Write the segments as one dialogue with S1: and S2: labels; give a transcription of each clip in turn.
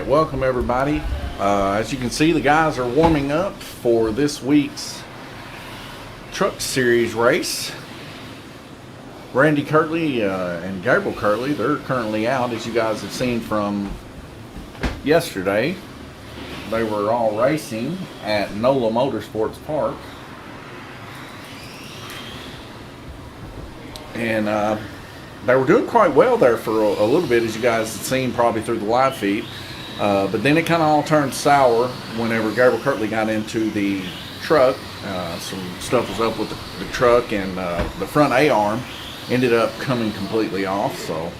S1: right, welcome everybody. As you can see, the guys are warming up for this week's Truck Series race. Randy Kirtley and Gabriel Kirtley, they're currently out, as you guys have seen from yesterday. They were all racing at NOLA Motorsports Park. And they were doing quite well there for a little bit, as you guys had seen probably through the live feed. But then it kind of all turned sour whenever Gabriel Kirtley got into the truck. Some stuff was up with the truck, and the front A-arm ended up coming completely off. So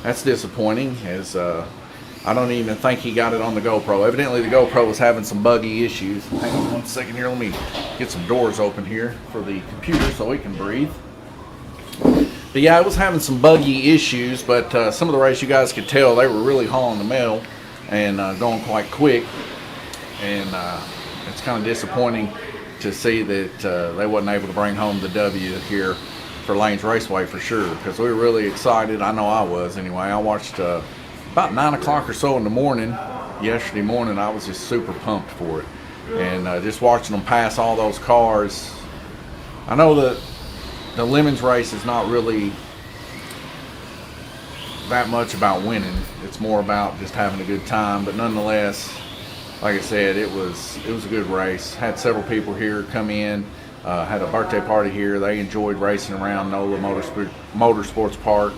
S1: that's disappointing, as I don't even think he got it on the GoPro. Evidently the GoPro was having some buggy issues. Hang on one second here. Let me get some doors open here for the computer so we can breathe. But yeah, it was having some buggy issues, but some of the race, you guys could tell they were really hauling the metal and going quite quick. And it's kind of disappointing to see that they wasn't able to bring home the W here for Lanes Raceway for sure, because we were really excited. I know I was anyway. I watched about 9 o'clock or so in the morning, yesterday morning. I was just super pumped for it. And just watching them pass all those cars. I know that the Lemons race is not really that much about winning. It's more about just having a good time. But nonetheless, like I said, it was a good race. Had several people here come in. Had a birthday party here. They enjoyed racing around NOLA Motorsports Park.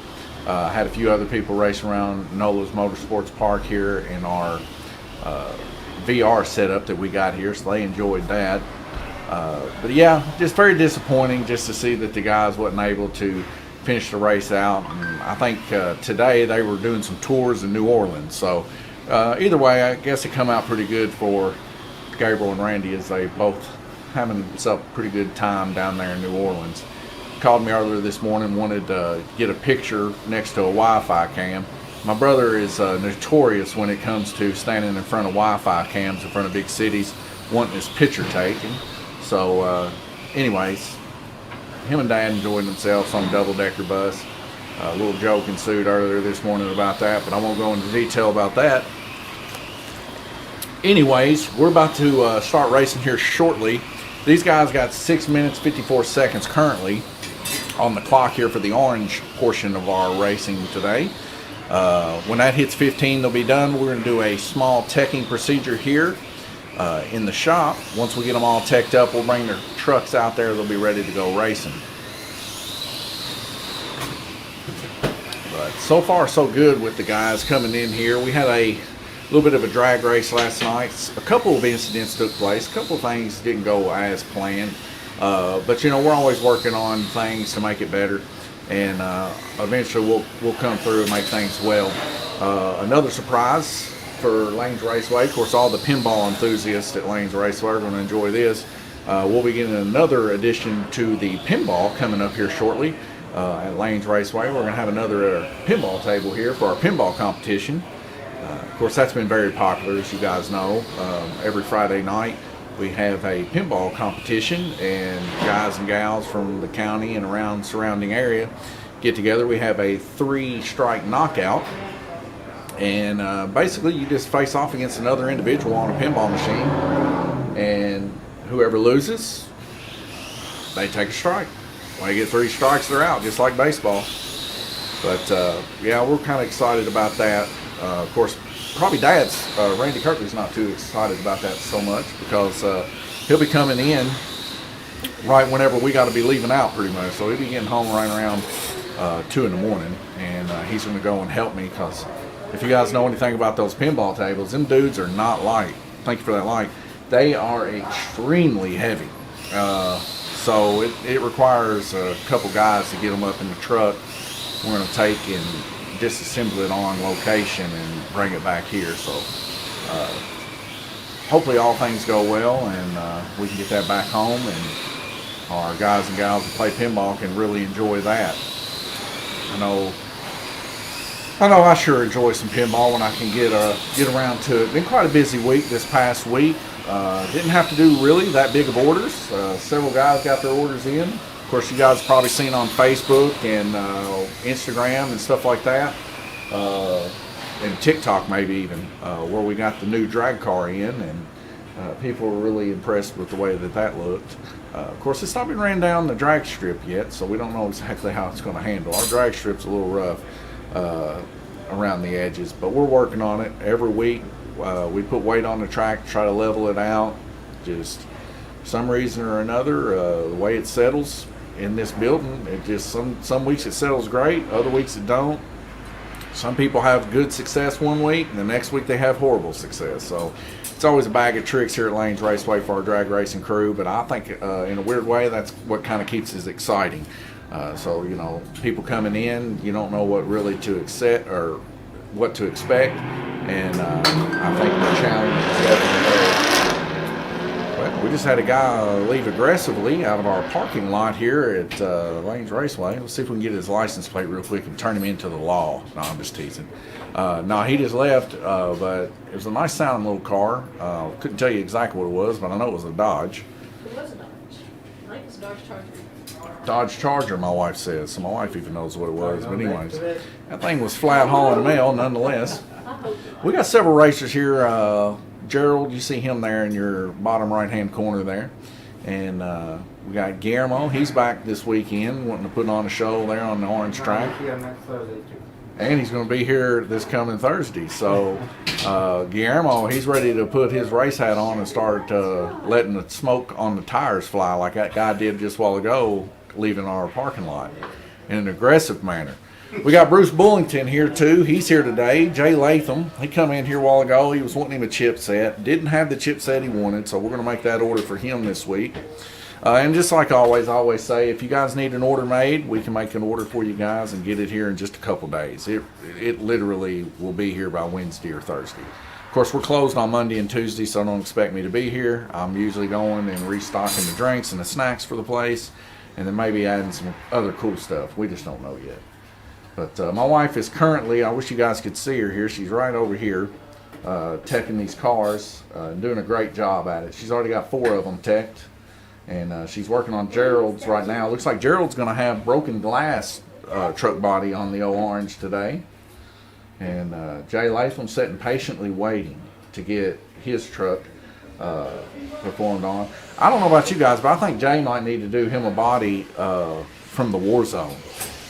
S1: Had a few other people racing around NOLA's Motorsports Park here in our VR setup that we got here, so they enjoyed that. But yeah, just very disappointing just to see that the guys wasn't able to finish the race out. And I think today they were doing some tours in New Orleans. So either way, I guess it come out pretty good for Gabriel and Randy, as they both having themselves a pretty good time down there in New Orleans. Called me earlier this morning, wanted to get a picture next to a Wi-Fi cam. My brother is notorious when it comes to standing in front of Wi-Fi cams in front of big cities, wanting his picture taken. So anyways, him and Dad enjoyed themselves on the double-decker bus. A little joke ensued earlier this morning about that, but I won't go into detail about that. Anyways, we're about to start racing here shortly. These guys got 6 minutes 54 seconds currently on the clock here for the orange portion of our racing today. When that hits 15, they'll be done. We're going to do a small teching procedure here in the shop. Once we get them all teched up, we'll bring their trucks out there. They'll be ready to go racing. But so far so good with the guys coming in here. We had a little bit of a drag race last night. A couple of incidents took place. A couple of things didn't go as planned. But you know, we're always working on things to make it better, and eventually we'll come through and make things well. Another surprise for Lanes Raceway. Of course, all the pinball enthusiasts at Lanes Raceway are going to enjoy this. We'll be getting another addition to the pinball coming up here shortly at Lanes Raceway. We're going to have another pinball table here for our pinball competition. Of course, that's been very popular, as you guys know. Every Friday night we have a pinball competition, and guys and gals from the county and around surrounding area get together. We have a 3-strike knockout. And basically you just face off against another individual on a pinball machine, and whoever loses, they take a strike. When they get 3 strikes, they're out, just like baseball. But yeah, we're kind of excited about that. Of course, probably Dad's, Randy Kirtley's not too excited about that so much, because he'll be coming in right whenever we got to be leaving out pretty much. So he'll be getting home right around 2 in the morning, and he's going to go and help me, because if you guys know anything about those pinball tables, them dudes are not light. Thank you for that light. They are extremely heavy. So it requires a couple guys to get them up in the truck. We're going to take and disassemble it on location and bring it back here. So hopefully all things go well, and we can get that back home, and our guys and gals that play pinball can really enjoy that. I know I sure enjoy some pinball when I can get around to it. Been quite a busy week this past week. Didn't have to do really that big of orders. Several guys got their orders in. Of course, you guys probably seen on Facebook and Instagram and stuff like that. and TikTok maybe even, where we got the new drag car in, and people were really impressed with the way that looked. Of course, it's not been ran down the drag strip yet, so we don't know exactly how it's going to handle. Our drag strip's a little rough around the edges, but we're working on it every week. We put weight on the track to try to level it out. Just for some reason or another, the way it settles in this building, it just some weeks it settles great, other weeks it don't. Some people have good success one week, and the next week they have horrible success. So it's always a bag of tricks here at Lanes Raceway for our drag racing crew, but I think in a weird way that's what kind of keeps us exciting. So, you know, people coming in, you don't know what really to accept or what to expect, and I think the challenge is definitely there. Well, we just had a guy leave aggressively out of our parking lot here at Lanes Raceway. Let's see if we can get his license plate real quick and turn him into the law. No, I'm just teasing. No, he just left, but it was a nice sounding little car. Couldn't tell you exactly what it was, but I know it was a Dodge.
S2: It was a Dodge. I think it's a Dodge Charger.
S1: Dodge Charger, my wife says. So my wife even knows what it was. But anyways, that thing was flat hauling mail nonetheless. We got several racers here. Gerald, you see him there in your bottom right-hand corner there. And we got Guillermo. He's back this weekend, wanting to put on a show there on the orange track. And he's going to be here this coming Thursday. So Guillermo, he's ready to put his race hat on and start letting the smoke on the tires fly like that guy did just a while ago, leaving our parking lot in an aggressive manner. We got Bruce Bullington here too. He's here today. Jay Latham, he come in here a while ago. He was wanting him a chip set. Didn't have the chip set he wanted, so we're going to make that order for him this week. And just like always, I always say, if you guys need an order made, we can make an order for you guys and get it here in just a couple days. It literally will be here by Wednesday or Thursday. Of course, we're closed on Monday and Tuesday, so don't expect me to be here. I'm usually going and restocking the drinks and the snacks for the place, and then maybe adding some other cool stuff. We just don't know yet. But my wife is currently, I wish you guys could see her here. She's right over here teching these cars, doing a great job at it. She's already got 4 of them teched, and she's working on Gerald's right now. Looks like Gerald's going to have broken glass truck body on the old orange today. And Jay Latham sitting patiently waiting to get his truck performed on. I don't know about you guys, but I think Jay might need to do him a body from the war zone.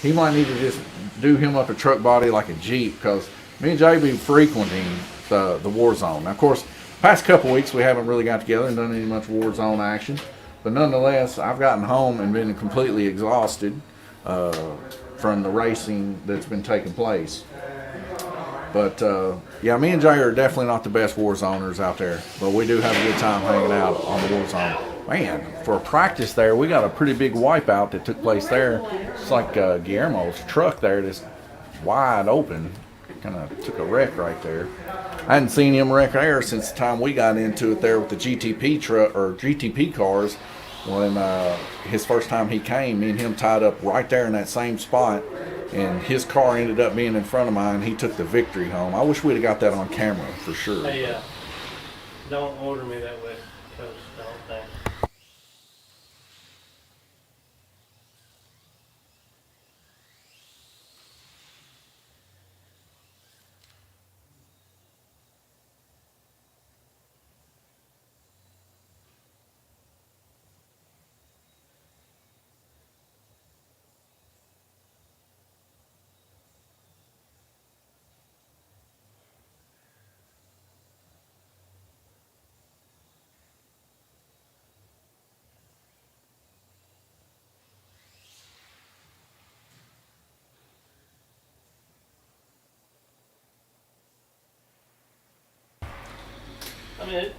S1: He might need to just do him up a truck body like a Jeep, because me and Jay be frequenting the war zone. Now, of course, past couple weeks we haven't really got together and done any much war zone action, but nonetheless, I've gotten home and been completely exhausted from the racing that's been taking place. But yeah, me and Jay are definitely not the best war zoners out there, but we do have a good time hanging out on the war zone. Man, for a practice there, we got a pretty big wipeout that took place there. It's like Guillermo's truck there, just wide open. Kind of took a wreck right there. I hadn't seen him wreck there since the time we got into it there with the GTP truck or GTP cars. When his first time he came, me and him tied up right there in that same spot, and his car ended up being in front of mine. He took the victory home. I wish we'd have got that on camera for sure.
S3: Hey, don't order me that way, because I don't think. I mean,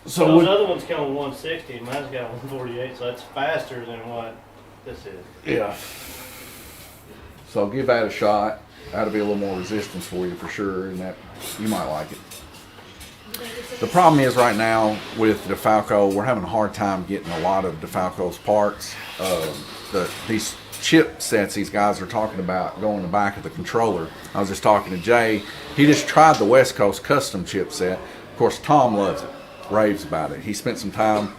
S1: So
S3: those other ones come with 160, and mine's got 148, so that's faster than what this is.
S1: yeah. So give that a shot. That'll be a little more resistance for you for sure, and that you might like it. The problem is right now with DeFalco, we're having a hard time getting a lot of DeFalco's parts. These chip sets these guys are talking about go in the back of the controller. I was just talking to Jay. He just tried the West Coast custom chip set. Of course, Tom loves it, raves about it. He spent some time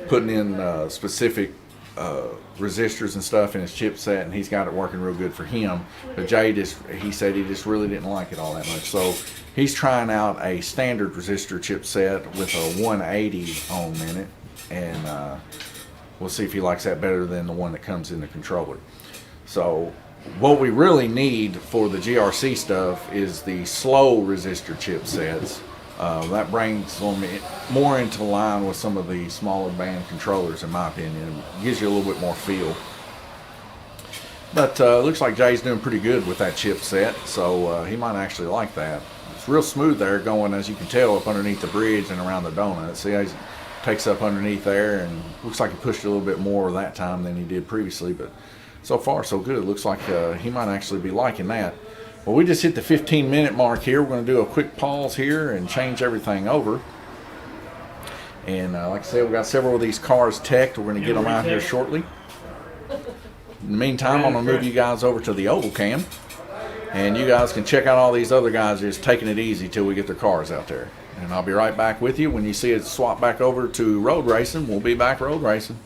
S1: putting in specific resistors and stuff in his chipset, and he's got it working real good for him. But Jay he said he just really didn't like it all that much. So he's trying out a standard resistor chipset with a 180 ohm in it, and we'll see if he likes that better than the one that comes in the controller. So what we really need for the GRC stuff is the slow resistor chipsets. That brings them more into line with some of the smaller band controllers, in my opinion. It gives you a little bit more feel. But looks like Jay's doing pretty good with that chipset, so he might actually like that. It's real smooth there going, as you can tell, up underneath the bridge and around the donut. See how he takes up underneath there, and looks like he pushed a little bit more that time than he did previously, but so far so good. It looks like he might actually be liking that. Well, we just hit the 15-minute mark here. We're going to do a quick pause here and change everything over. And like I said, we've got several of these cars teched. We're going to get them out here shortly. In the meantime, I'm going to move you guys over to the oval cam. And you guys can check out all these other guys just taking it easy till we get their cars out there. And I'll be right back with you. When you see it swap back over to road racing, we'll be back road racing.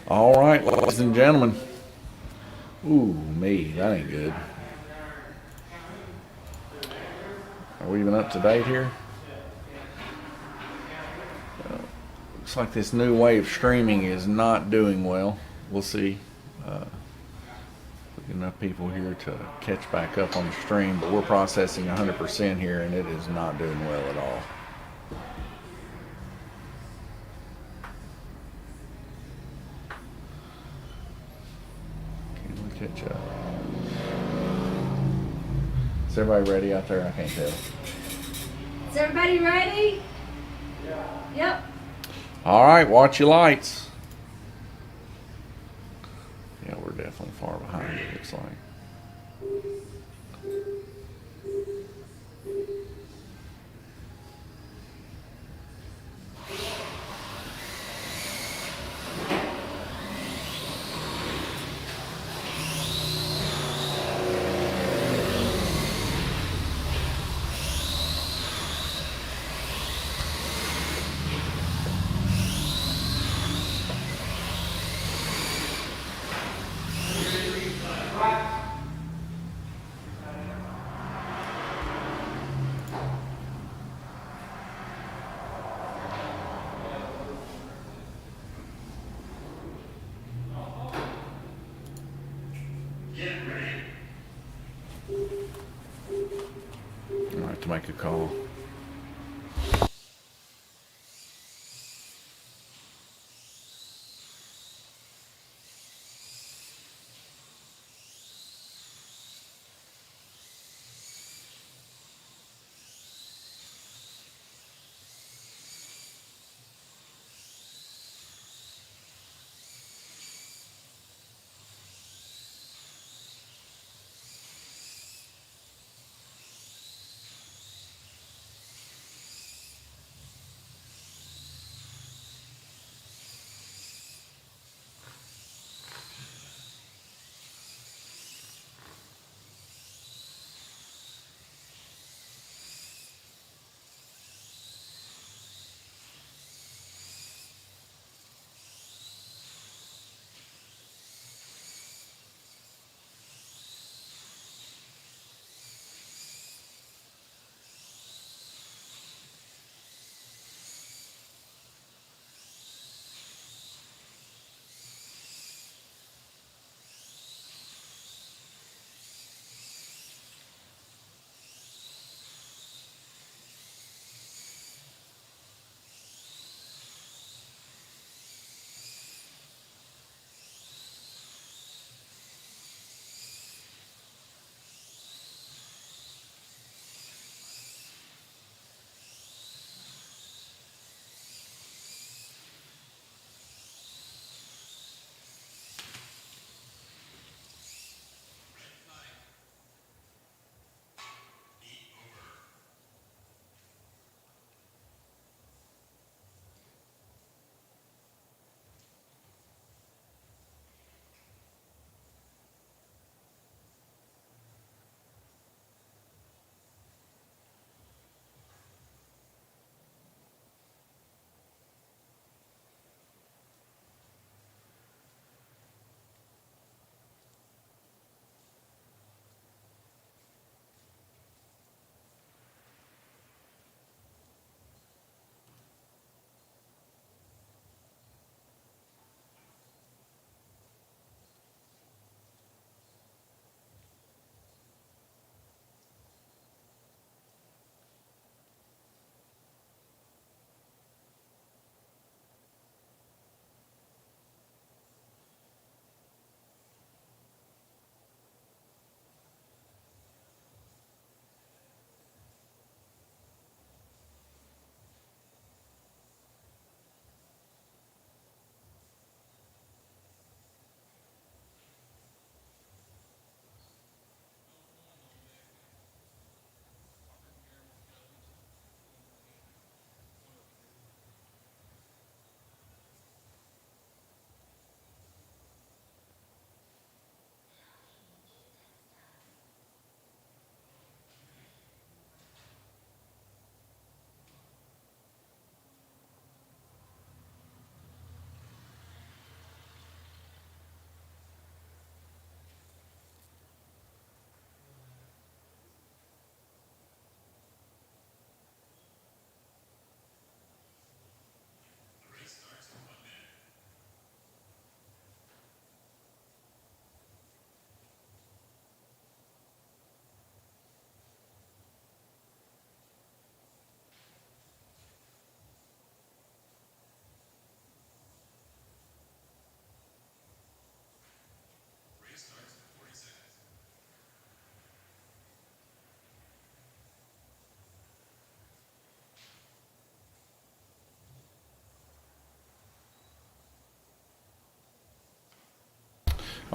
S1: All right, ladies and gentlemen. Ooh, me, that ain't good. Are we even up to date here? Looks like this new way of streaming is not doing well. We'll see. We get enough people here to catch back up on the stream, but we're processing 100% here, and it is not doing well at all. Can we catch up? Is everybody ready out there? I can't tell.
S2: Is everybody ready? Yeah. Yep.
S1: All right, watch your lights. Yeah, we're definitely far behind, it looks like. I have to make a call.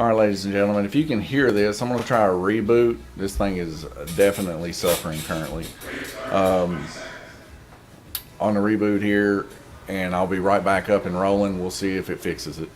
S1: All right, ladies and gentlemen, if you can hear this, I'm going to try a reboot. This thing is definitely suffering currently. On the reboot here, and I'll be right back up and rolling. We'll see if it fixes it.